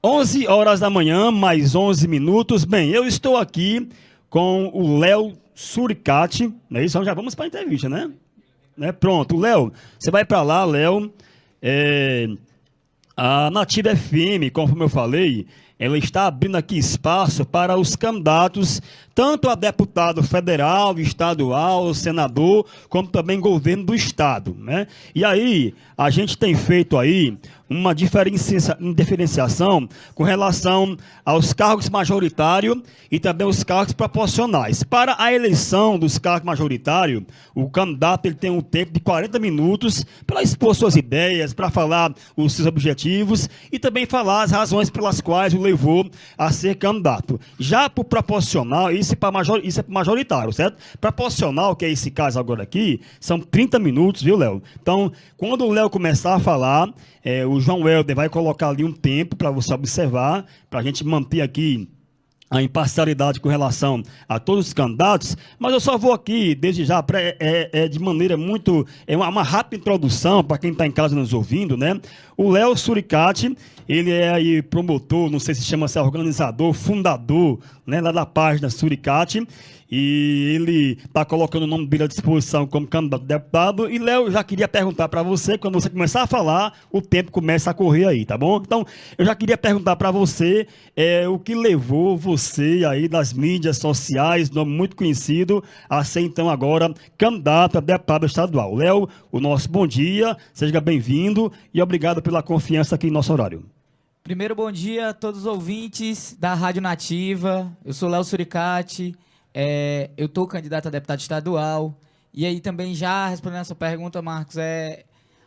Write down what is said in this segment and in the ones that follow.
11 horas da manhã, mais 11 minutos. Bem, eu estou aqui com o Léo Suricati, né? Isso, já vamos para a entrevista, né? Pronto, Léo, você vai para lá, Léo. É, a Nativa FM, conforme eu falei, ela está abrindo aqui espaço para os candidatos, tanto a deputado federal, estadual, senador, como também governo do estado, né? E aí, a gente tem feito aí uma diferenciação com relação aos cargos majoritários e também os cargos proporcionais. Para a eleição dos cargos majoritários, o candidato ele tem um tempo de 40 minutos para expor suas ideias, para falar os seus objetivos e também falar as razões pelas quais o levou a ser candidato. Já para o proporcional, isso é para majoritário, certo? Proporcional, que é esse caso agora aqui, são 30 minutos, viu, Léo? Então, quando o Léo começar a falar, o João Helder vai colocar ali um tempo para você observar, para a gente manter aqui a imparcialidade com relação a todos os candidatos, mas eu só vou aqui, desde já, de maneira muito... uma rápida introdução para quem está em casa nos ouvindo, né? O Léo Suricati, ele é aí promotor, não sei se chama-se organizador, fundador, né, lá da página Suricati, e ele está colocando o nome dele à disposição como candidato a deputado. E, Léo, já queria perguntar para você, quando você começar a falar, o tempo começa a correr aí, tá bom? Então, eu já queria perguntar para você o que levou você aí das mídias sociais, nome muito conhecido, a ser então agora candidato a deputado estadual. Léo, o nosso bom dia, seja bem-vindo e obrigado pela confiança aqui em nosso horário. Primeiro, bom dia a todos os ouvintes da Rádio Nativa. Eu sou Léo Suricati. Eu estou candidato a deputado estadual. E aí também já respondendo a sua pergunta, Marcos,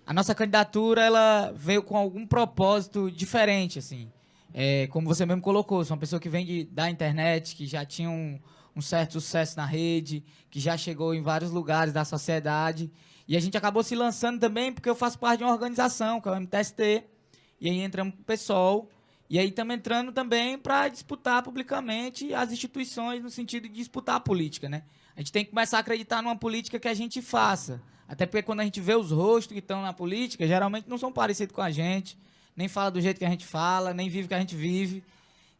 a nossa candidatura ela veio com algum propósito diferente, assim. Como você mesmo colocou, sou uma pessoa que vem da internet, que já tinha um certo sucesso na rede, que já chegou em vários lugares da sociedade. E a gente acabou se lançando também porque eu faço parte de uma organização, que é o MTST. E aí entramos pro PSOL. E aí estamos entrando também para disputar publicamente as instituições no sentido de disputar a política, né? A gente tem que começar a acreditar numa política que a gente faça. Até porque quando a gente vê os rostos que estão na política, geralmente não são parecidos com a gente, nem fala do jeito que a gente fala, nem vive o que a gente vive.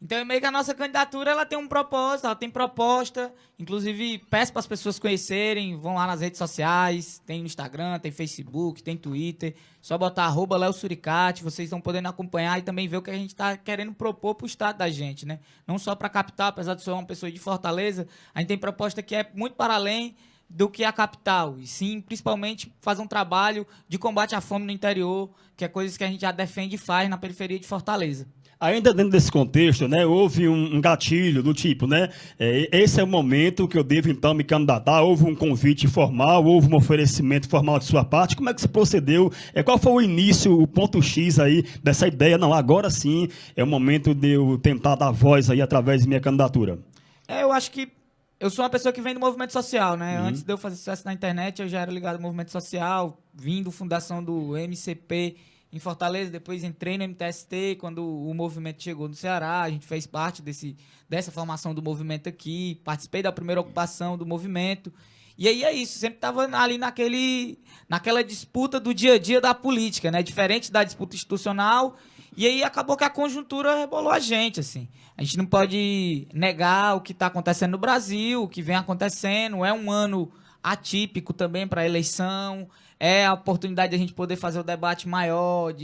Então, é meio que a nossa candidatura ela tem um propósito, ela tem proposta. Inclusive, peço para as pessoas conhecerem, vão lá nas redes sociais, tem no Instagram, tem Facebook, tem Twitter. Só botar @Léo Suricati, vocês estão podendo acompanhar e também ver o que a gente está querendo propor para o estado da gente, né? Não só para a capital, apesar de ser uma pessoa de Fortaleza, a gente tem proposta que é muito para além do que a capital, e sim, principalmente, fazer um trabalho de combate à fome no interior, que é coisas que a gente já defende e faz na periferia de Fortaleza. Ainda dentro desse contexto, né, houve um gatilho do tipo, né, esse é o momento que eu devo então me candidatar, houve um convite formal, houve um oferecimento formal de sua parte, como é que se procedeu, qual foi o início, o ponto X aí dessa ideia, não, agora sim é o momento de eu tentar dar voz aí através de minha candidatura? Eu acho que eu sou uma pessoa que vem do movimento social, né, Antes de eu fazer sucesso na internet, eu já era ligado ao movimento social, vim da fundação do MCP, em Fortaleza, depois entrei no MTST, quando o movimento chegou no Ceará, a gente fez parte dessa formação do movimento aqui, participei da primeira ocupação do movimento, e aí é isso, sempre estava ali naquela disputa do dia a dia da política, né? Diferente da disputa institucional, e aí acabou que a conjuntura rebolou a gente, assim. A gente não pode negar o que está acontecendo no Brasil, o que vem acontecendo, é um ano atípico também para a eleição, é a oportunidade de a gente poder fazer o debate maior,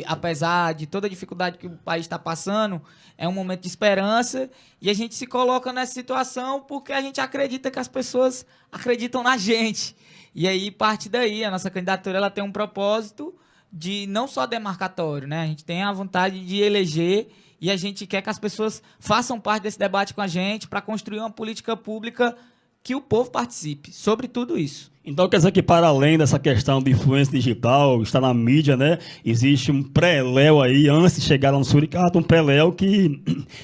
apesar de toda a dificuldade que o país está passando, é um momento de esperança e a gente se coloca nessa situação porque a gente acredita que as pessoas acreditam na gente. E aí, parte daí, a nossa candidatura ela tem um propósito de não só demarcatório, né? A gente tem a vontade de eleger e a gente quer que as pessoas façam parte desse debate com a gente para construir uma política pública que o povo participe sobre tudo isso. Então quer dizer que para além dessa questão de influência digital, está na mídia, né? Existe um pré-léu aí, antes de chegar lá no Suricata, um pré-léu que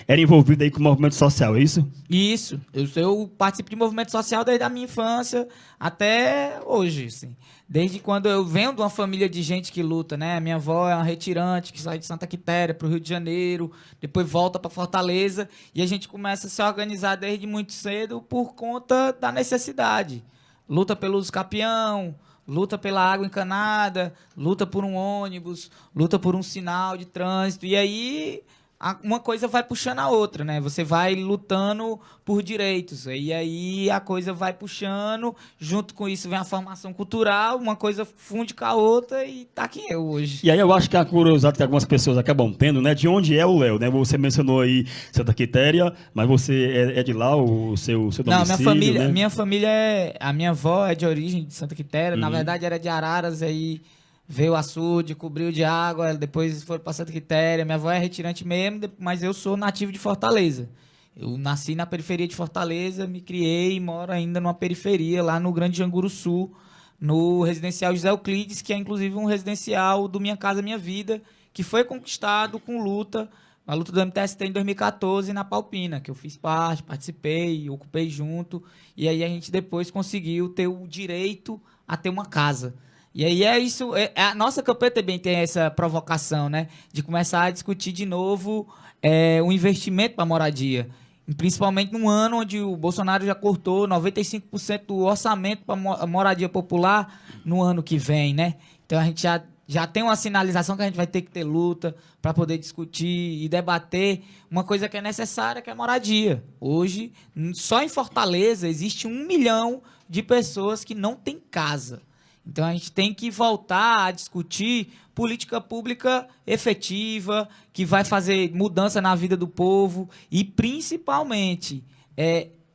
era envolvido aí com o movimento social, é isso? Isso. Eu participo de movimento social desde a minha infância até hoje, assim. Desde quando eu venho de uma família de gente que luta, né? Minha avó é uma retirante que sai de Santa Quitéria para o Rio de Janeiro, depois volta para Fortaleza e a gente começa a se organizar desde muito cedo por conta da necessidade. Luta pelos capião, luta pela água encanada, luta por um ônibus, luta por um sinal de trânsito. E aí uma coisa vai puxando a outra, né? Você vai lutando por direitos. E aí a coisa vai puxando, junto com isso vem a formação cultural, uma coisa funde com a outra e tá aqui eu hoje. E aí eu acho que a curiosidade que algumas pessoas acabam tendo, né? De onde é o Léo, né? Você mencionou aí Santa Quitéria, mas você é de lá, o seu domicílio, Não, né? minha família a minha avó é de origem de Santa Quitéria, na verdade era de Araras, aí veio o açude, cobriu de água, depois foi para Santa Quitéria. Minha avó é retirante mesmo, mas eu sou nativo de Fortaleza. Eu nasci na periferia de Fortaleza, me criei e moro ainda numa periferia, lá no Grande Janguruçu, no residencial José Euclides, que é inclusive um residencial do Minha Casa Minha Vida, que foi conquistado com luta, a luta do MTST em 2014 na Palpina, que eu fiz parte, participei, ocupei junto, e aí a gente depois conseguiu ter o direito a ter uma casa. E aí é isso, a nossa campanha também tem essa provocação, né? De começar a discutir de novo o investimento para moradia. Principalmente num ano onde o Bolsonaro já cortou 95% do orçamento para moradia popular no ano que vem, né? Então a gente já tem uma sinalização que a gente vai ter que ter luta para poder discutir e debater uma coisa que é necessária, que é moradia. Hoje, só em Fortaleza, existe 1 milhão de pessoas que não têm casa. Então a gente tem que voltar a discutir política pública efetiva, que vai fazer mudança na vida do povo e, principalmente,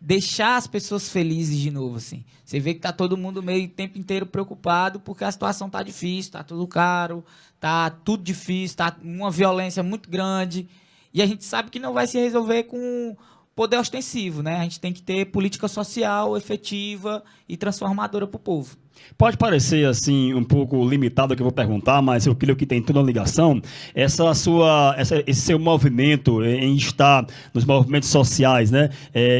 deixar as pessoas felizes de novo. Assim. Você vê que está todo mundo meio o tempo inteiro preocupado porque a situação está difícil, está tudo caro, está tudo difícil, está uma violência muito grande. E a gente sabe que não vai se resolver com poder ostensivo, né? A gente tem que ter política social efetiva e transformadora para o povo. Pode parecer assim um pouco limitado o que eu vou perguntar, mas eu creio que tem toda uma ligação. Esse seu movimento em estar nos movimentos sociais, né,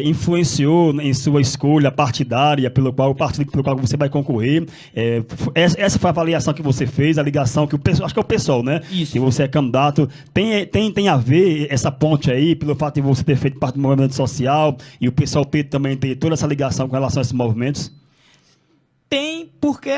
influenciou em sua escolha partidária o partido pelo qual você vai concorrer. Essa foi a avaliação que você fez, a ligação que acho que é o PSOL, né? Isso. Que você é candidato. Tem a ver essa ponte aí pelo fato de você ter feito parte do movimento social e o PSOL também ter toda essa ligação com relação a esses movimentos? Tem, porque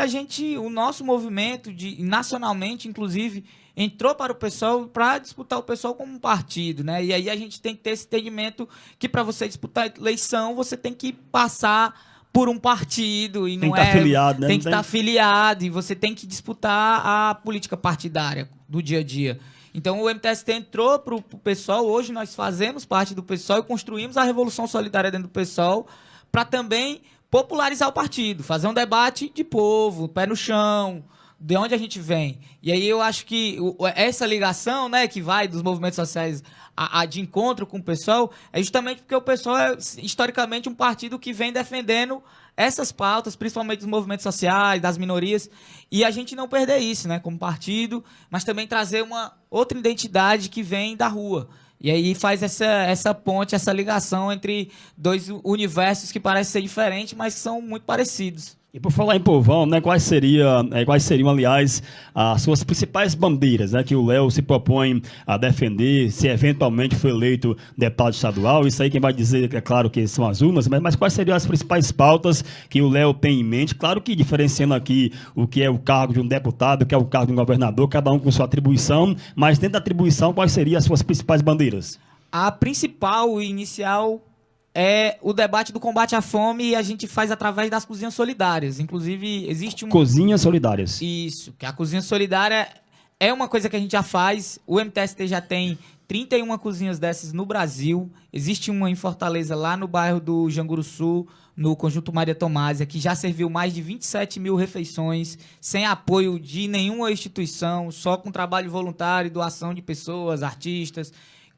o nosso movimento, nacionalmente, inclusive, entrou para o PSOL para disputar o PSOL como um partido, né? E aí a gente tem que ter esse entendimento que para você disputar a eleição, você tem que passar por um partido. E tem não que estar afiliado, né? Tem que estar afiliado e você tem que disputar a política partidária do dia a dia. Então o MTST entrou para o PSOL, hoje nós fazemos parte do PSOL e construímos a Revolução Solidária dentro do PSOL para também popularizar o partido, fazer um debate de povo, pé no chão, de onde a gente vem. E aí eu acho que essa ligação, né, que vai dos movimentos sociais de encontro com o PSOL, é justamente porque o PSOL é historicamente um partido que vem defendendo essas pautas, principalmente dos movimentos sociais, das minorias, e a gente não perder isso, né, como partido, mas também trazer uma outra identidade que vem da rua. E aí faz essa ponte, essa ligação entre dois universos que parecem ser diferentes, mas que são muito parecidos. E por falar em povão, né, quais seriam, aliás, as suas principais bandeiras, né, que o Léo se propõe a defender, se eventualmente for eleito deputado estadual? Isso aí quem vai dizer, é claro, que são as urnas, mas quais seriam as principais pautas que o Léo tem em mente? Claro que diferenciando aqui o que é o cargo de um deputado, o que é o cargo de um governador, cada um com sua atribuição, mas dentro da atribuição, quais seriam as suas principais bandeiras? A principal e inicial é o debate do combate à fome e a gente faz através das cozinhas solidárias. Inclusive, existe Cozinhas solidárias. Isso, que a cozinha solidária é uma coisa que a gente já faz. O MTST já tem 31 cozinhas dessas no Brasil. Existe uma em Fortaleza, lá no bairro do Janguruçu, no Conjunto Maria Tomásia, que já serviu mais de 27 mil refeições, sem apoio de nenhuma instituição, só com trabalho voluntário, doação de pessoas, artistas,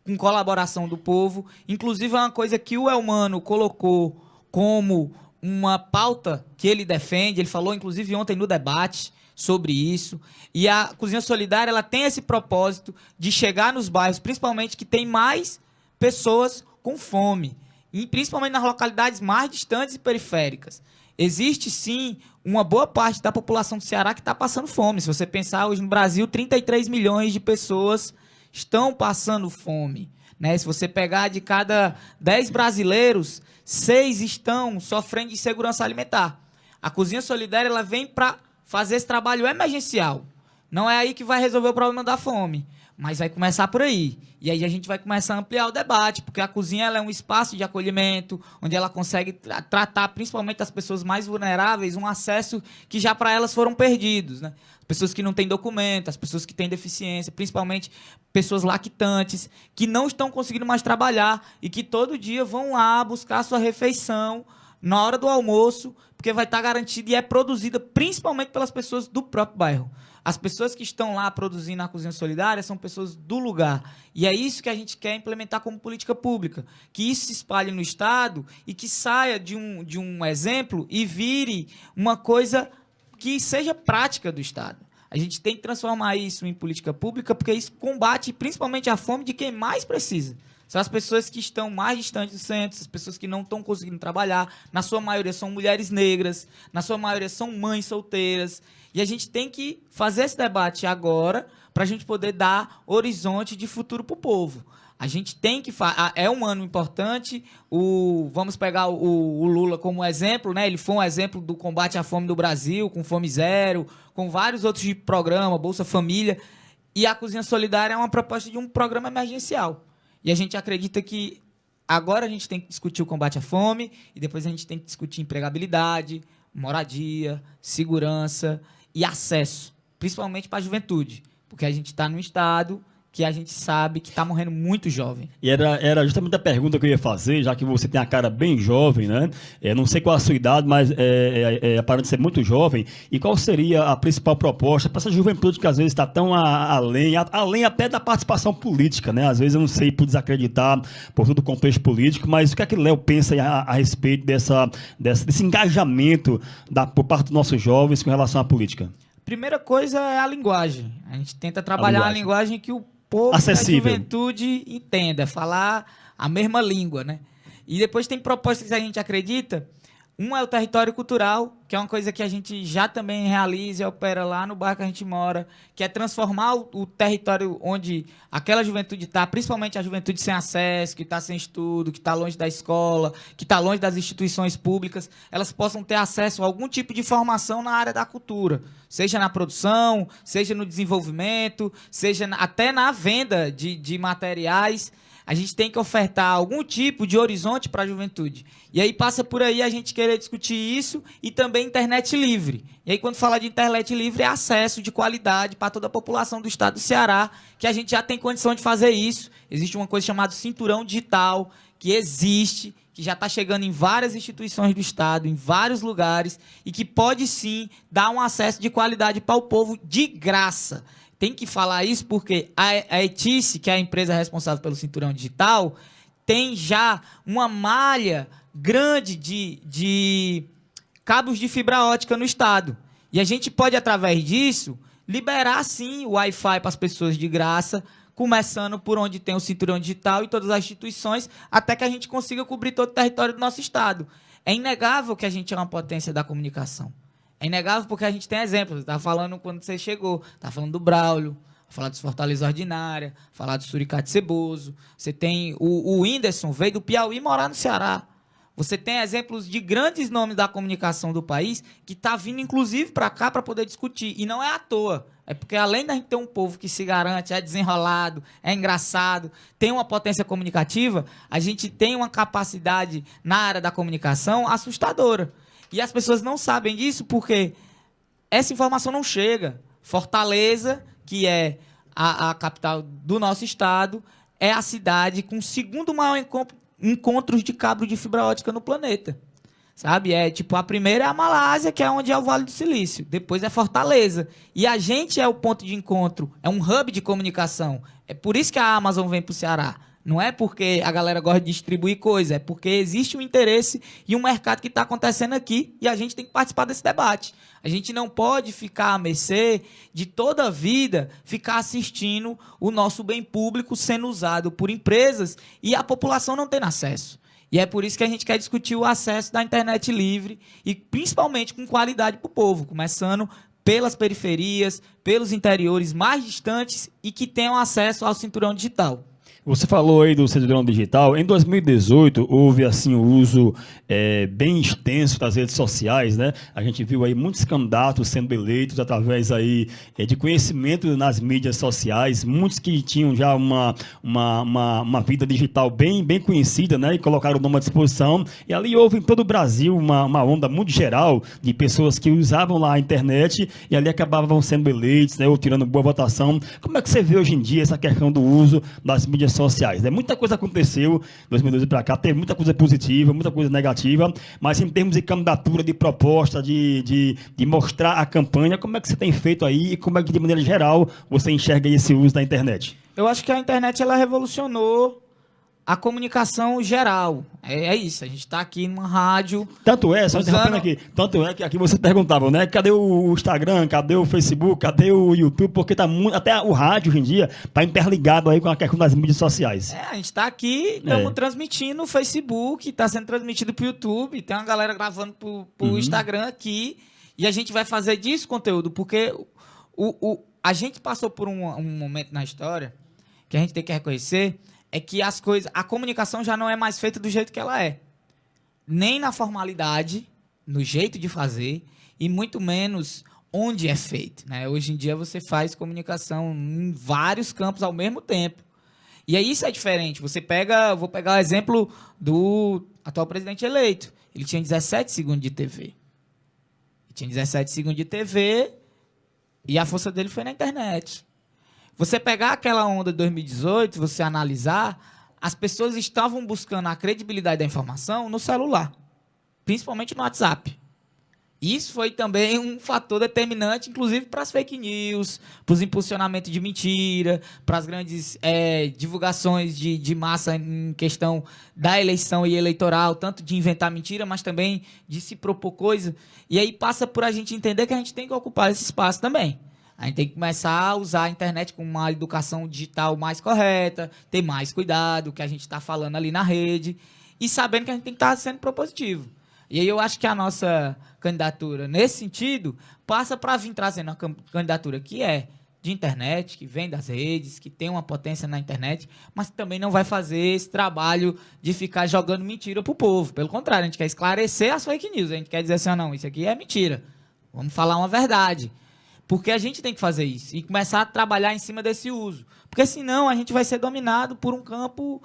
com colaboração do povo. Inclusive, é uma coisa que o Elmano colocou como uma pauta que ele defende. Ele falou, inclusive, ontem no debate sobre isso. E a Cozinha Solidária ela tem esse propósito de chegar nos bairros, principalmente que tem mais pessoas com fome, e principalmente nas localidades mais distantes e periféricas. Existe, sim, uma boa parte da população do Ceará que está passando fome. Se você pensar, hoje no Brasil, 33 milhões de pessoas estão passando fome, né? Se você pegar de cada 10 brasileiros, 6 estão sofrendo de insegurança alimentar. A Cozinha Solidária ela vem para fazer esse trabalho emergencial. Não é aí que vai resolver o problema da fome, Mas vai começar por aí. E aí a gente vai começar a ampliar o debate, porque a cozinha ela é um espaço de acolhimento, onde ela consegue tratar principalmente as pessoas mais vulneráveis, um acesso que já para elas foram perdidos, né? As pessoas que não têm documento, as pessoas que têm deficiência, principalmente pessoas lactantes, que não estão conseguindo mais trabalhar e que todo dia vão lá buscar a sua refeição na hora do almoço, porque vai estar garantida e é produzida principalmente pelas pessoas do próprio bairro. As pessoas que estão lá produzindo a cozinha solidária são pessoas do lugar. E é isso que a gente quer implementar como política pública. Que isso se espalhe no Estado e que saia de um exemplo e vire uma coisa que seja prática do Estado. A gente tem que transformar isso em política pública porque isso combate principalmente a fome de quem mais precisa. São as pessoas que estão mais distantes do centro, as pessoas que não estão conseguindo trabalhar. Na sua maioria são mulheres negras, na sua maioria são mães solteiras. E a gente tem que fazer esse debate agora para a gente poder dar horizonte de futuro para o povo. A gente tem que... É um ano importante. Vamos pegar o Lula como exemplo, né? Ele foi um exemplo do combate à fome do Brasil, com Fome Zero, com vários outros programas, Bolsa Família. E a Cozinha Solidária é uma proposta de um programa emergencial. E a gente acredita que agora a gente tem que discutir o combate à fome e depois a gente tem que discutir empregabilidade, moradia, segurança e acesso, principalmente para a juventude, porque a gente está num estado que a gente sabe que está morrendo muito jovem. E era justamente a pergunta que eu ia fazer, já que você tem a cara bem jovem, né? Não sei qual a sua idade, mas aparenta ser muito jovem. E qual seria a principal proposta para essa juventude que às vezes está tão além até da participação política, né? Às vezes eu não sei por desacreditar por todo o contexto político, mas o que é que Léo pensa a respeito desse engajamento por parte dos nossos jovens com relação à política? Primeira coisa é a linguagem. A gente tenta trabalhar a linguagem que o povo acessível. Da juventude entenda, falar a mesma língua, né? E depois tem propostas que a gente acredita. Um é o território cultural, que é uma coisa que a gente já também realiza e opera lá no bairro que a gente mora, que é transformar o território onde aquela juventude está, principalmente a juventude sem acesso, que está sem estudo, que está longe da escola, que está longe das instituições públicas, elas possam ter acesso a algum tipo de formação na área da cultura, seja na produção, seja no desenvolvimento, seja até na venda de materiais. A gente tem que ofertar algum tipo de horizonte para a juventude. E aí passa por aí a gente querer discutir isso e também internet livre. E aí quando fala de internet livre é acesso de qualidade para toda a população do estado do Ceará, que a gente já tem condição de fazer isso. Existe uma coisa chamada cinturão digital, que existe, que já está chegando em várias instituições do estado, em vários lugares, e que pode sim dar um acesso de qualidade para o povo de graça. Tem que falar isso porque a Etice, que é a empresa responsável pelo cinturão digital, tem já uma malha grande de cabos de fibra ótica no estado. E a gente pode, através disso, liberar, sim, o Wi-Fi para as pessoas de graça, começando por onde tem o cinturão digital e todas as instituições, até que a gente consiga cobrir todo o território do nosso estado. É inegável que a gente é uma potência da comunicação. É inegável porque a gente tem exemplos. Estava falando quando você chegou, estava falando do Braulio, falar dos Fortaleza Ordinária, falar do Suricate Ceboso. Você tem o Whindersson, veio do Piauí morar no Ceará. Você tem exemplos de grandes nomes da comunicação do país que está vindo, inclusive, para cá para poder discutir. E não é à toa. É porque, além da gente ter um povo que se garante, é desenrolado, é engraçado, tem uma potência comunicativa, a gente tem uma capacidade na área da comunicação assustadora. E as pessoas não sabem disso porque essa informação não chega. Fortaleza, que é a capital do nosso estado, é a cidade com o segundo maior encontros de cabo de fibra ótica no planeta. Sabe? A primeira é a Malásia, que é onde é o Vale do Silício. Depois é Fortaleza. E a gente é o ponto de encontro, é um hub de comunicação. É por isso que a Amazon vem para o Ceará. Não é porque a galera gosta de distribuir coisa, é porque existe um interesse e um mercado que está acontecendo aqui e a gente tem que participar desse debate. A gente não pode ficar à mercê de toda a vida ficar assistindo o nosso bem público sendo usado por empresas e a população não tendo acesso. E é por isso que a gente quer discutir o acesso da internet livre e principalmente com qualidade para o povo, começando pelas periferias, pelos interiores mais distantes e que tenham acesso ao cinturão digital. Você falou aí do Cidadão Digital. Em 2018, houve assim o uso bem extenso das redes sociais, né? A gente viu aí muitos candidatos sendo eleitos através aí de conhecimento nas mídias sociais, muitos que tinham já uma vida digital bem conhecida, né? E colocaram o nome à disposição. E ali houve em todo o Brasil uma onda muito geral de pessoas que usavam lá a internet e ali acabavam sendo eleitos, né? Ou tirando boa votação. Como é que você vê hoje em dia essa questão do uso das mídias sociais, né? Muita coisa aconteceu 2012 para cá, teve muita coisa positiva, muita coisa negativa, mas em termos de candidatura, de proposta, de mostrar a campanha, como é que você tem feito aí e como é que, de maneira geral, você enxerga esse uso da internet? Eu acho que a internet ela revolucionou a comunicação geral. É isso, a gente está aqui numa rádio... Tanto é, só interrompendo aqui, tanto é que aqui você perguntava, né? Cadê o Instagram, cadê o Facebook, cadê o YouTube? Porque tá muito, até o rádio hoje em dia tá interligado aí com a questão das mídias sociais. A gente está aqui, estamos transmitindo no Facebook, está sendo transmitido para o YouTube, tem uma galera gravando para o Instagram aqui, e a gente vai fazer disso conteúdo, porque a gente passou por um momento na história que a gente tem que reconhecer, é que a comunicação já não é mais feita do jeito que ela é. Nem na formalidade, no jeito de fazer, e muito menos onde é feito, né? Hoje em dia você faz comunicação em vários campos ao mesmo tempo. E aí isso é diferente. Vou pegar o exemplo do atual presidente eleito. Ele tinha 17 segundos de TV. E a força dele foi na internet. Você pegar aquela onda de 2018, você analisar, as pessoas estavam buscando a credibilidade da informação no celular, principalmente no WhatsApp. Isso foi também um fator determinante, inclusive para as fake news, para os impulsionamentos de mentira, para as grandes divulgações de massa em questão da eleição e eleitoral, tanto de inventar mentira, mas também de se propor coisa. E aí passa por a gente entender que a gente tem que ocupar esse espaço também. A gente tem que começar a usar a internet com uma educação digital mais correta, ter mais cuidado, o que a gente está falando ali na rede, e sabendo que a gente tem que estar sendo propositivo. E aí eu acho que a nossa candidatura, nesse sentido, passa para vir trazendo uma candidatura que é de internet, que vem das redes, que tem uma potência na internet, mas que também não vai fazer esse trabalho de ficar jogando mentira para o povo. Pelo contrário, a gente quer esclarecer as fake news, a gente quer dizer assim, não, isso aqui é mentira, vamos falar uma verdade. Porque a gente tem que fazer isso e começar a trabalhar em cima desse uso. Porque senão a gente vai ser dominado por um campo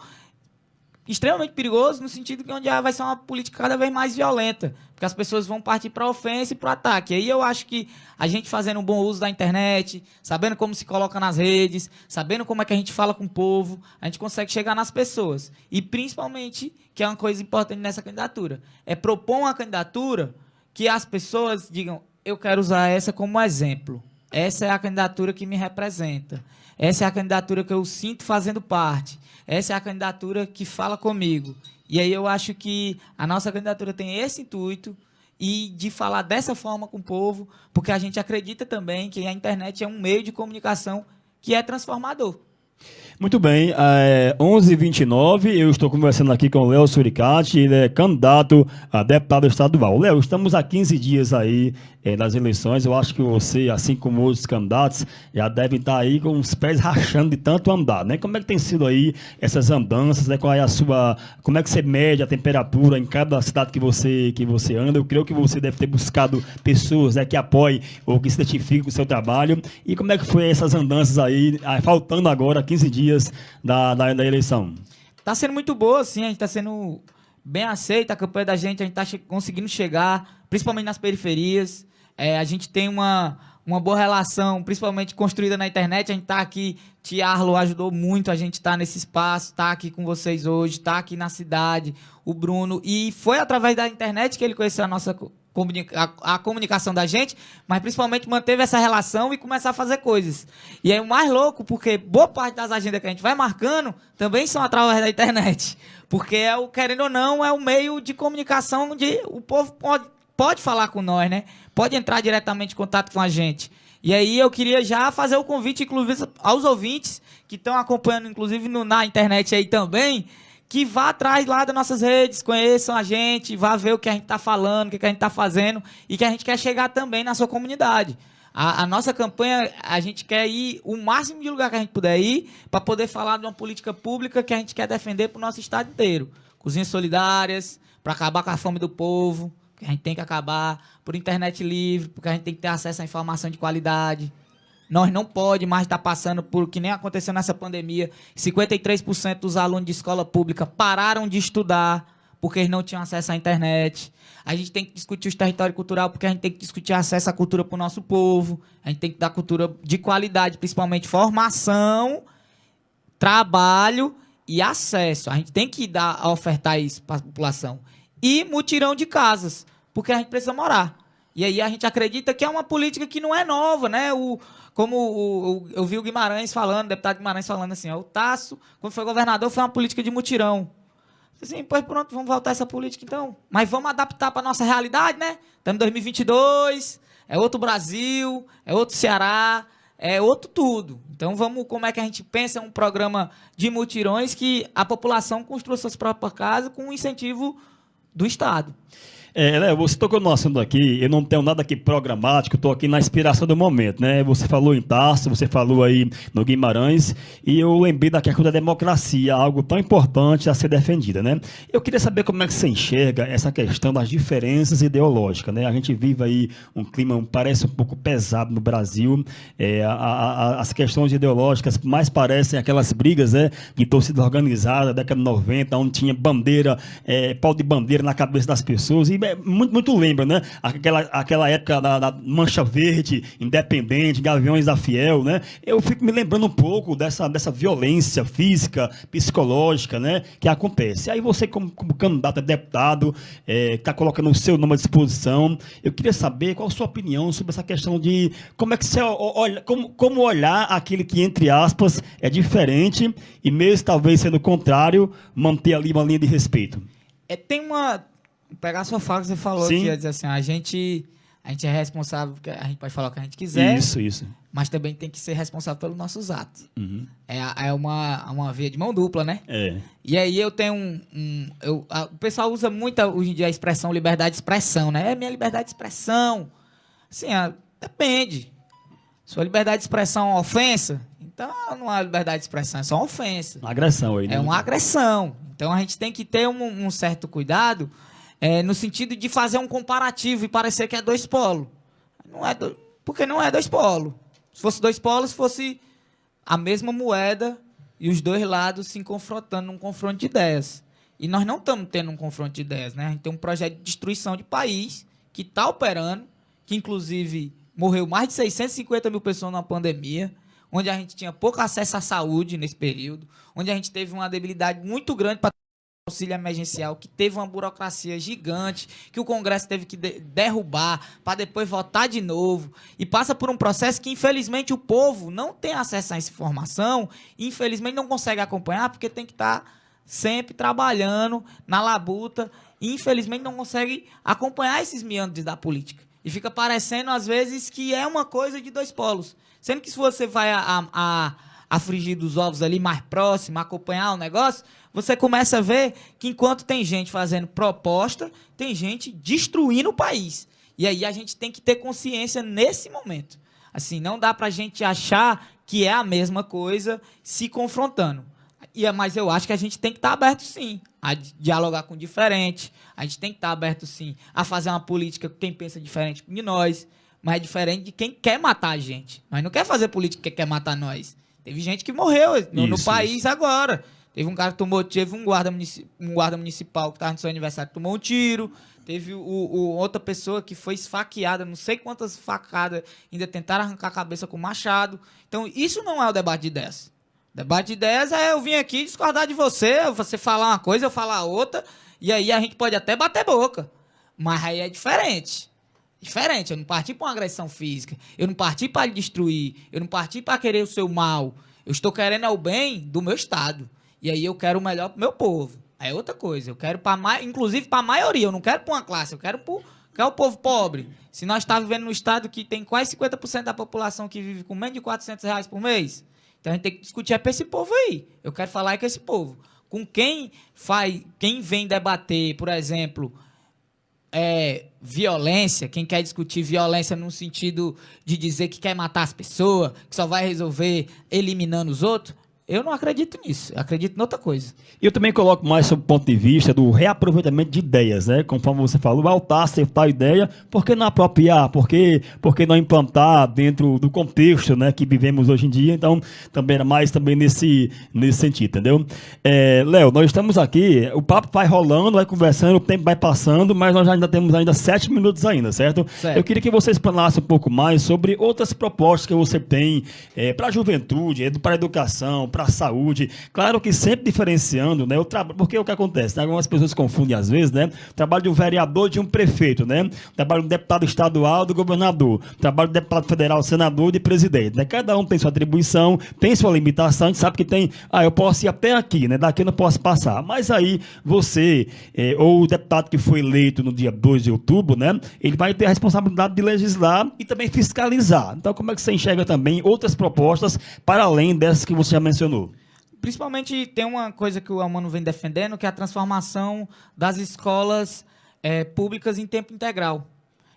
extremamente perigoso, no sentido que onde vai ser uma política cada vez mais violenta. Porque as pessoas vão partir para a ofensa e para o ataque. E aí eu acho que a gente fazendo um bom uso da internet, sabendo como se coloca nas redes, sabendo como é que a gente fala com o povo, a gente consegue chegar nas pessoas. E principalmente, que é uma coisa importante nessa candidatura, é propor uma candidatura que as pessoas digam: eu quero usar essa como exemplo. Essa é a candidatura que me representa. Essa é a candidatura que eu sinto fazendo parte. Essa é a candidatura que fala comigo. E aí eu acho que a nossa candidatura tem esse intuito e de falar dessa forma com o povo, porque a gente acredita também que a internet é um meio de comunicação que é transformador. Muito bem, 11h29, eu estou conversando aqui com o Léo Suricati, ele é candidato a deputado estadual. Léo, estamos há 15 dias aí das eleições, eu acho que você, assim como outros candidatos, já devem estar aí com os pés rachando de tanto andar, né? Como é que tem sido aí essas andanças, né? Como é que você mede a temperatura em cada cidade que você anda? Eu creio que você deve ter buscado pessoas, né, que apoiem ou que se identifiquem com o seu trabalho. E como é que foi essas andanças aí, faltando agora 15 dias da eleição? Está sendo muito boa, sim, a gente está sendo bem aceita, a campanha da gente, a gente está conseguindo chegar, principalmente nas periferias. A gente tem uma boa relação, principalmente construída na internet. A gente está aqui, Tiarlo ajudou muito a gente estar nesse espaço, está aqui com vocês hoje, está aqui na cidade, o Bruno, e foi através da internet que ele conheceu a comunicação da gente, mas principalmente manteve essa relação e começar a fazer coisas. E é o mais louco, porque boa parte das agendas que a gente vai marcando também são através da internet, porque querendo ou não, é o meio de comunicação onde o povo pode falar com nós, né? Pode entrar diretamente em contato com a gente. E aí eu queria já fazer o convite, inclusive, aos ouvintes que estão acompanhando, inclusive, na internet aí também, que vá atrás lá das nossas redes, conheçam a gente, vá ver o que a gente está falando, o que a gente está fazendo e que a gente quer chegar também na sua comunidade. A nossa campanha, a gente quer ir o máximo de lugar que a gente puder ir para poder falar de uma política pública que a gente quer defender para o nosso estado inteiro. Cozinhas solidárias, para acabar com a fome do povo, que a gente tem que acabar, por internet livre, porque a gente tem que ter acesso à informação de qualidade. Nós não pode mais estar passando por, que nem aconteceu nessa pandemia, 53% dos alunos de escola pública pararam de estudar porque eles não tinham acesso à internet. A gente tem que discutir os territórios culturais porque a gente tem que discutir acesso à cultura para o nosso povo. A gente tem que dar cultura de qualidade, principalmente formação, trabalho e acesso. A gente tem que ofertar isso para a população. E mutirão de casas, porque a gente precisa morar. E aí a gente acredita que é uma política que não é nova, né? Eu vi o Guimarães falando, o deputado Guimarães falando assim, o Tasso, quando foi governador, foi uma política de mutirão. Assim, pois pronto, vamos voltar essa política então. Mas vamos adaptar para a nossa realidade, né? Estamos em 2022, é outro Brasil, é outro Ceará, é outro tudo. Então vamos, como é que a gente pensa um programa de mutirões que a população construa suas próprias casas com um incentivo do Estado. Léo, você tocou no assunto aqui, eu não tenho nada aqui programático, estou aqui na inspiração do momento, né? Você falou em Tasso, você falou aí no Guimarães, e eu lembrei da questão da democracia, algo tão importante a ser defendida, né? Eu queria saber como é que você enxerga essa questão das diferenças ideológicas, né? A gente vive aí um clima, parece um pouco pesado no Brasil, as questões ideológicas mais parecem aquelas brigas, né, de torcida organizada, década de 90, onde tinha bandeira, pau de bandeira na cabeça das pessoas, e muito lembra, né? Aquela época da Mancha Verde, Independente, Gaviões da Fiel, né? Eu fico me lembrando um pouco dessa violência física, psicológica, né? Que acontece. Aí você, como candidato a deputado, está colocando o seu nome à disposição. Eu queria saber qual a sua opinião sobre essa questão de como é que você olha, como olhar aquele que, entre aspas, é diferente e mesmo talvez sendo contrário, manter ali uma linha de respeito. Tem uma... Pegar a sua fala que você falou, Sim. que ia dizer assim, a gente é responsável, a gente pode falar o que a gente quiser, Isso. mas também tem que ser responsável pelos nossos atos. Uhum. É uma via de mão dupla, né? E aí eu tenho o pessoal usa muito hoje em dia a expressão liberdade de expressão, né? É minha liberdade de expressão. Assim, depende. Sua liberdade de expressão é uma ofensa, então não é liberdade de expressão, é só uma ofensa. Uma agressão aí, né? É uma agressão. Então a gente tem que ter um certo cuidado no sentido de fazer um comparativo e parecer que é dois polos. Porque não é dois polos. Se fosse dois polos, fosse a mesma moeda e os dois lados se confrontando num confronto de ideias. E nós não estamos tendo um confronto de ideias, né? A gente tem um projeto de destruição de país que está operando, que inclusive morreu mais de 650 mil pessoas na pandemia, onde a gente tinha pouco acesso à saúde nesse período, onde a gente teve uma debilidade muito grande para auxílio emergencial, que teve uma burocracia gigante, que o Congresso teve que derrubar para depois votar de novo, e passa por um processo que, infelizmente, o povo não tem acesso a essa informação, e, infelizmente, não consegue acompanhar, porque tem que estar sempre trabalhando na labuta, e, infelizmente, não consegue acompanhar esses meandros da política. E fica parecendo, às vezes, que é uma coisa de dois polos. Sendo que se você vai a frigir dos ovos ali mais próximo, acompanhar o negócio, você começa a ver que enquanto tem gente fazendo proposta, tem gente destruindo o país. E aí a gente tem que ter consciência nesse momento. Assim, não dá pra gente achar que é a mesma coisa se confrontando. Mas eu acho que a gente tem que estar aberto, sim, a dialogar com o diferente. A gente tem que estar aberto, sim, a fazer uma política com quem pensa diferente de nós, mas é diferente de quem quer matar a gente. Nós não quer fazer política que quer matar nós. Teve gente que morreu no país agora. Teve um cara que teve um guarda municipal que estava no seu aniversário que tomou um tiro. Teve outra pessoa que foi esfaqueada, não sei quantas facadas, ainda tentaram arrancar a cabeça com machado. Então, isso não é o debate de ideias. O debate de ideias é eu vim aqui discordar de você falar uma coisa, eu falar outra, e aí a gente pode até bater boca. Mas aí é diferente. Diferente, eu não parti para uma agressão física, eu não parti para lhe destruir, eu não parti para querer o seu mal. Eu estou querendo o bem do meu Estado. E aí eu quero o melhor para o meu povo. Aí é outra coisa, eu quero inclusive para a maioria, eu não quero para uma classe, eu quero para o povo pobre. Se nós estamos vivendo num estado que tem quase 50% da população que vive com menos de R$ 400 por mês, então a gente tem que discutir para esse povo aí. Eu quero falar com esse povo. Com quem vem debater, por exemplo, violência, quem quer discutir violência no sentido de dizer que quer matar as pessoas, que só vai resolver eliminando os outros, eu não acredito nisso. Eu acredito em outra coisa. Eu também coloco mais sob o ponto de vista do reaproveitamento de ideias, né? Conforme você falou, altar, acertar a ideia, por que não apropriar? Por que não implantar dentro do contexto, né, que vivemos hoje em dia? Então, também era mais também nesse sentido, entendeu? Léo, nós estamos aqui, o papo vai rolando, vai conversando, o tempo vai passando, mas nós ainda temos 7 minutos ainda, certo? Eu queria que você explanasse um pouco mais sobre outras propostas que você tem para a juventude, para a educação, para a saúde. Claro que sempre diferenciando, né? Porque o que acontece? Né? Algumas pessoas confundem às vezes, né? O trabalho de um vereador e de um prefeito, né? O trabalho do deputado estadual, do governador. O trabalho do deputado federal, senador e de presidente, né? Cada um tem sua atribuição, tem sua limitação. A gente sabe que tem, eu posso ir até aqui, né? Daqui eu não posso passar. Mas aí você, ou o deputado que foi eleito no dia 2 de outubro, né? Ele vai ter a responsabilidade de legislar e também fiscalizar. Então, como é que você enxerga também outras propostas para além dessas que você já mencionou? Principalmente tem uma coisa que o Almano vem defendendo, que é a transformação das escolas públicas em tempo integral.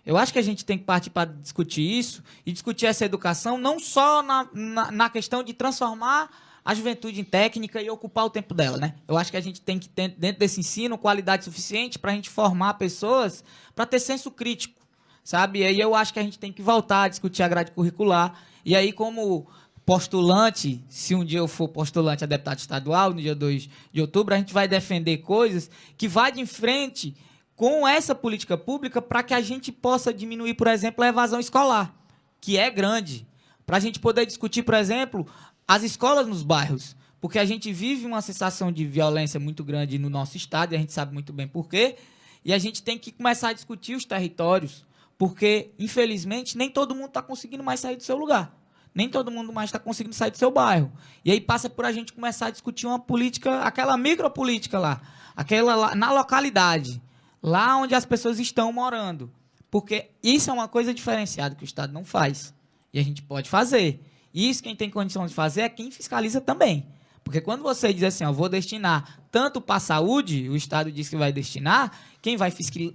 Eu acho que a gente tem que partir para discutir isso e discutir essa educação não só na questão de transformar a juventude em técnica e ocupar o tempo dela, né? Eu acho que a gente tem que ter dentro desse ensino qualidade suficiente para a gente formar pessoas para ter senso crítico, sabe? E aí eu acho que a gente tem que voltar a discutir a grade curricular. E aí, como postulante, se um dia eu for postulante a deputado estadual, no dia 2 de outubro, a gente vai defender coisas que vá de frente com essa política pública para que a gente possa diminuir, por exemplo, a evasão escolar, que é grande. Para a gente poder discutir, por exemplo, as escolas nos bairros, porque a gente vive uma sensação de violência muito grande no nosso estado, e a gente sabe muito bem por quê, e a gente tem que começar a discutir os territórios, porque, infelizmente, nem todo mundo está conseguindo mais sair do seu lugar. Nem todo mundo mais está conseguindo sair do seu bairro. E aí passa por a gente começar a discutir uma política, aquela micropolítica lá, aquela lá, na localidade, lá onde as pessoas estão morando. Porque isso é uma coisa diferenciada que o Estado não faz. E a gente pode fazer. E isso quem tem condição de fazer é quem fiscaliza também. Porque quando você diz assim, vou destinar tanto para a saúde, o Estado diz que vai destinar, quem vai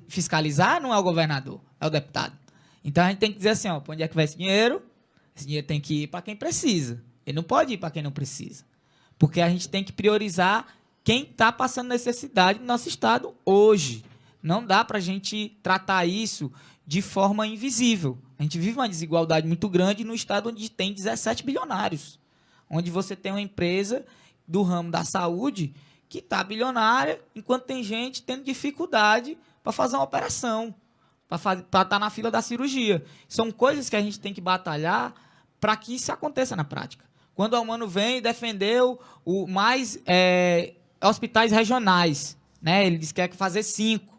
fiscalizar não é o governador, é o deputado. Então a gente tem que dizer assim, para onde é que vai esse dinheiro? Esse dinheiro tem que ir para quem precisa. Ele não pode ir para quem não precisa. Porque a gente tem que priorizar quem está passando necessidade no nosso estado hoje. Não dá para a gente tratar isso de forma invisível. A gente vive uma desigualdade muito grande no estado onde tem 17 bilionários. Onde você tem uma empresa do ramo da saúde que está bilionária, enquanto tem gente tendo dificuldade para fazer uma operação, para estar na fila da cirurgia. São coisas que a gente tem que batalhar para que isso aconteça na prática. Quando o Almano vem e defendeu hospitais regionais, né? Ele disse que quer fazer 5.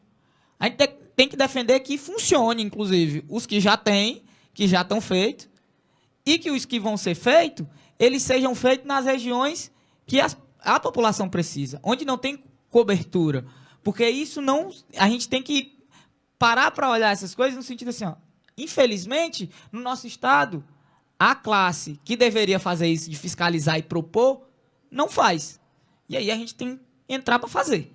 A gente tem que defender que funcione, inclusive, os que já tem, que já estão feitos, e que os que vão ser feitos, eles sejam feitos nas regiões que a população precisa, onde não tem cobertura. Porque isso não... A gente tem que parar para olhar essas coisas no sentido assim, infelizmente, no nosso estado, a classe que deveria fazer isso, de fiscalizar e propor, não faz. E aí a gente tem que entrar para fazer.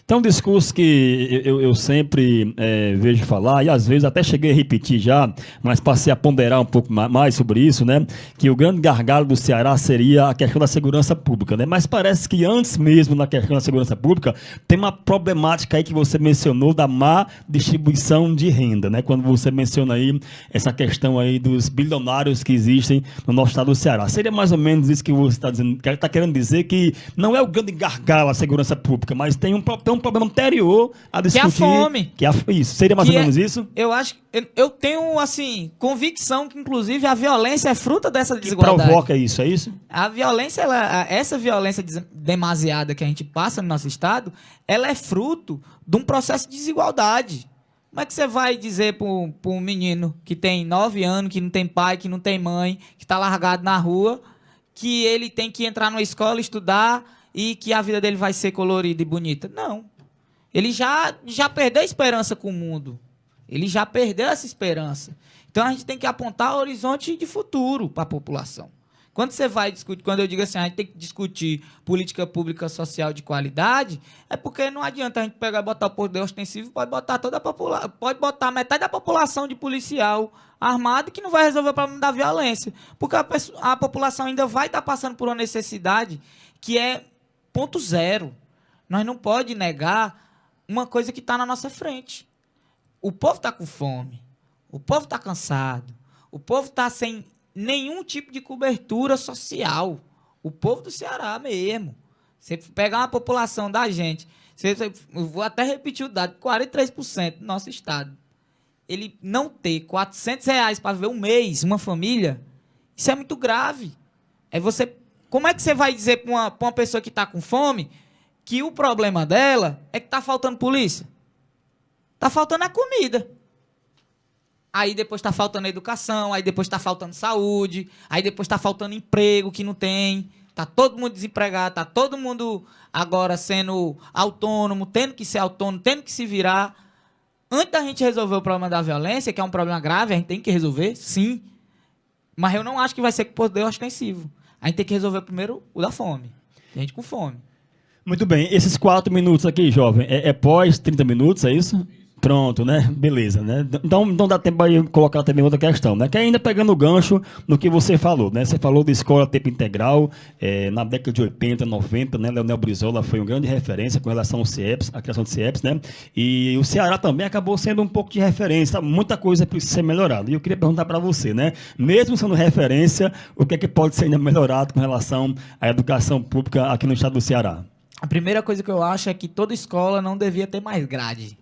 Então, um discurso que eu sempre vejo falar, e às vezes até cheguei a repetir já, mas passei a ponderar um pouco mais sobre isso, né? Que o grande gargalo do Ceará seria a questão da segurança pública, né? Mas parece que antes mesmo da questão da segurança pública, tem uma problemática aí que você mencionou da má distribuição de renda, né? Quando você menciona aí essa questão aí dos bilionários que existem no nosso estado do Ceará. Seria mais ou menos isso que você está querendo dizer, que não é o grande gargalo a segurança pública, mas tem um problema anterior a discutir. Que é a fome. Isso. Seria mais ou menos isso? Eu acho, eu tenho, assim, convicção que, inclusive, a violência é fruto dessa desigualdade. Que provoca isso, é isso? A violência, essa violência demasiada que a gente passa no nosso estado, ela é fruto de um processo de desigualdade. Como é que você vai dizer para um menino que tem 9 anos, que não tem pai, que não tem mãe, que está largado na rua, que ele tem que entrar numa escola, estudar, e que a vida dele vai ser colorida e bonita? Não. Ele já perdeu a esperança com o mundo. Ele já perdeu essa esperança. Então, a gente tem que apontar o horizonte de futuro para a população. Quando você vai discutir, quando eu digo assim, a gente tem que discutir política pública social de qualidade, é porque não adianta a gente pegar e botar o poder ostensivo, pode botar pode botar metade da população de policial armado que não vai resolver o problema da violência. Porque a população ainda vai estar passando por uma necessidade que é ponto zero. Nós não podemos negar uma coisa que está na nossa frente. O povo está com fome, o povo está cansado, o povo está sem nenhum tipo de cobertura social. O povo do Ceará mesmo. Você pegar uma população da gente, eu vou até repetir o dado, 43% do nosso estado, ele não ter R$ 400 para viver um mês, uma família, isso é muito grave. Como é que você vai dizer para uma pessoa que está com fome que o problema dela é que está faltando polícia? Está faltando a comida. Aí depois está faltando educação, aí depois está faltando saúde, aí depois está faltando emprego que não tem, está todo mundo desempregado, está todo mundo agora sendo autônomo, tendo que ser autônomo, tendo que se virar. Antes da gente resolver o problema da violência, que é um problema grave, a gente tem que resolver, sim, mas eu não acho que vai ser com poder ostensivo. A gente tem que resolver primeiro o da fome. Tem gente com fome. Muito bem. Esses 4 minutos aqui, jovem, é pós 30 minutos, é isso? Pronto, né? Beleza, né? Então dá tempo para colocar também outra questão, né? Que ainda pegando o gancho no que você falou, né? Você falou de escola tempo integral, na década de 80, 90, né? Leonel Brizola foi uma grande referência com relação ao CIEPS, a criação de CIEPS, né? E o Ceará também acabou sendo um pouco de referência, muita coisa precisa ser melhorada. E eu queria perguntar para você, né? Mesmo sendo referência, o que é que pode ser ainda melhorado com relação à educação pública aqui no estado do Ceará? A primeira coisa que eu acho é que toda escola não devia ter mais grade.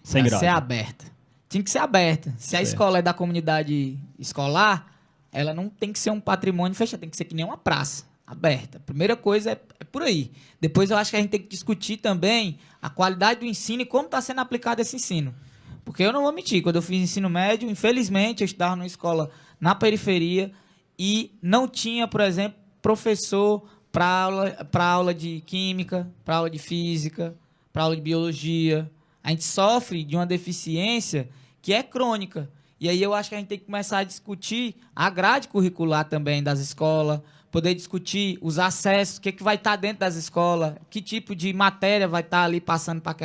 Sem grade. Ser aberta. Tinha que ser aberta. Se a escola é da comunidade escolar, ela não tem que ser um patrimônio fechado, tem que ser que nem uma praça, aberta. A primeira coisa é por aí. Depois eu acho que a gente tem que discutir também a qualidade do ensino e como está sendo aplicado esse ensino. Porque eu não vou mentir, quando eu fiz ensino médio, infelizmente, eu estudava numa escola na periferia e não tinha, por exemplo, professor para aula de química, para aula de física, para aula de biologia. A gente sofre de uma deficiência que é crônica. E aí eu acho que a gente tem que começar a discutir a grade curricular também das escolas, poder discutir os acessos, o que vai estar dentro das escolas, que tipo de matéria vai estar ali passando para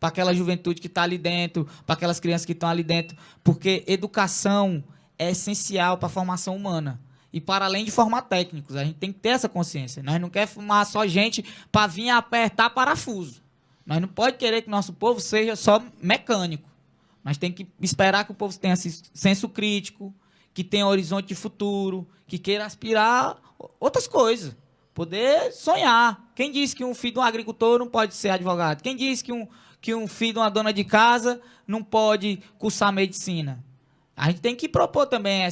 aquela juventude que está ali dentro, para aquelas crianças que estão ali dentro. Porque educação é essencial para a formação humana. E para além de formar técnicos, a gente tem que ter essa consciência. Nós não queremos formar só gente para vir apertar parafuso. Nós não podemos querer que nosso povo seja só mecânico. Nós temos que esperar que o povo tenha senso crítico, que tenha horizonte de futuro, que queira aspirar outras coisas. Poder sonhar. Quem disse que um filho de um agricultor não pode ser advogado? Quem disse que um filho de uma dona de casa não pode cursar medicina? A gente tem que propor também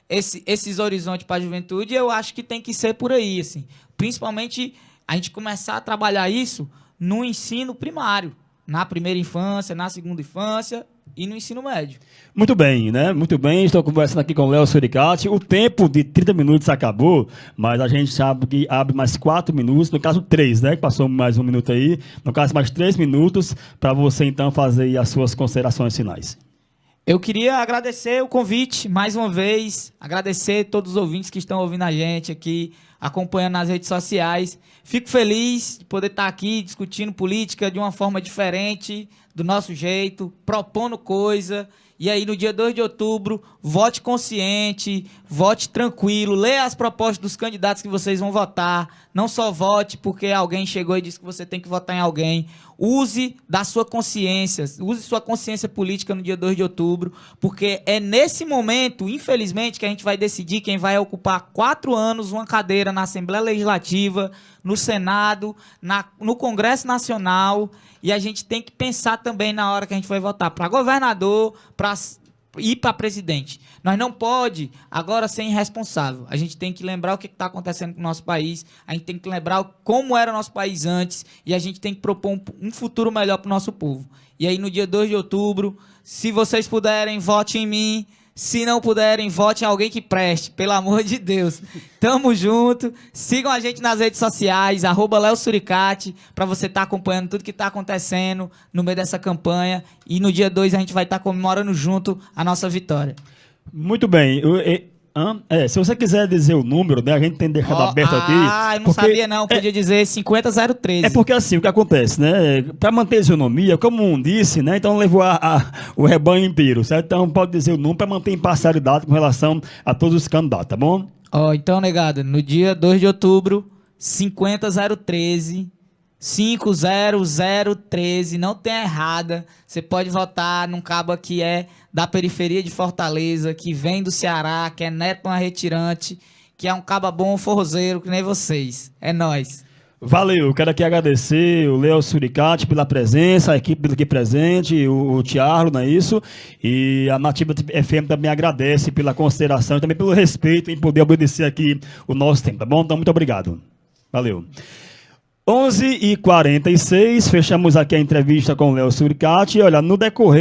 esses horizontes para a juventude e eu acho que tem que ser por aí. Assim. Principalmente a gente começar a trabalhar isso no ensino primário, na primeira infância, na segunda infância e no ensino médio. Muito bem, né? Muito bem, estou conversando aqui com o Léo Suricati. O tempo de 30 minutos acabou, mas a gente sabe que abre mais 4 minutos, no caso 3, né? Que passou mais 1 minuto aí, no caso mais 3 minutos, para você então fazer as suas considerações finais. Eu queria agradecer o convite, mais uma vez, agradecer todos os ouvintes que estão ouvindo a gente aqui, acompanhando nas redes sociais. Fico feliz de poder estar aqui discutindo política de uma forma diferente, do nosso jeito, propondo coisa. E aí, no dia 2 de outubro, vote consciente, vote tranquilo, leia as propostas dos candidatos que vocês vão votar. Não só vote porque alguém chegou e disse que você tem que votar em alguém. Use da sua consciência, use sua consciência política no dia 2 de outubro, porque é nesse momento, infelizmente, que a gente vai decidir quem vai ocupar 4 anos uma cadeira na Assembleia Legislativa, no Senado, no Congresso Nacional, e a gente tem que pensar também na hora que a gente vai votar para governador, e para presidente. Nós não pode agora ser irresponsável. A gente tem que lembrar o que está acontecendo com o nosso país, a gente tem que lembrar como era o nosso país antes e a gente tem que propor um futuro melhor para o nosso povo. E aí no dia 2 de outubro, se vocês puderem, votem em mim. Se não puderem, votem em alguém que preste, pelo amor de Deus. Tamo junto. Sigam a gente nas redes sociais, @Léo Suricati, para você estar acompanhando tudo que está acontecendo no meio dessa campanha. E no dia 2 a gente vai estar comemorando junto a nossa vitória. Muito bem. Se você quiser dizer o número, né, a gente tem deixado aberto aqui. Eu não sabia não, podia dizer 50013. É porque assim, o que acontece, né? Para manter a isonomia, como um disse, né? Então levou o rebanho inteiro, certo? Então pode dizer o número para manter imparcialidade com relação a todos os candidatos, tá bom? Então, negado, no dia 2 de outubro, 50013, 50013, não tem errada. Você pode votar num cabo que é da periferia de Fortaleza, que vem do Ceará, que é neto de uma retirante, que é um caba bom forrozeiro, que nem vocês. É nóis. Valeu, quero aqui agradecer o Léo Suricati pela presença, a equipe aqui presente, o Tiarlo, não é isso? E a Nativa FM também agradece pela consideração e também pelo respeito em poder obedecer aqui o nosso tempo, tá bom? Então, muito obrigado. Valeu. 11h46, fechamos aqui a entrevista com o Léo Suricati. Olha, no decorrer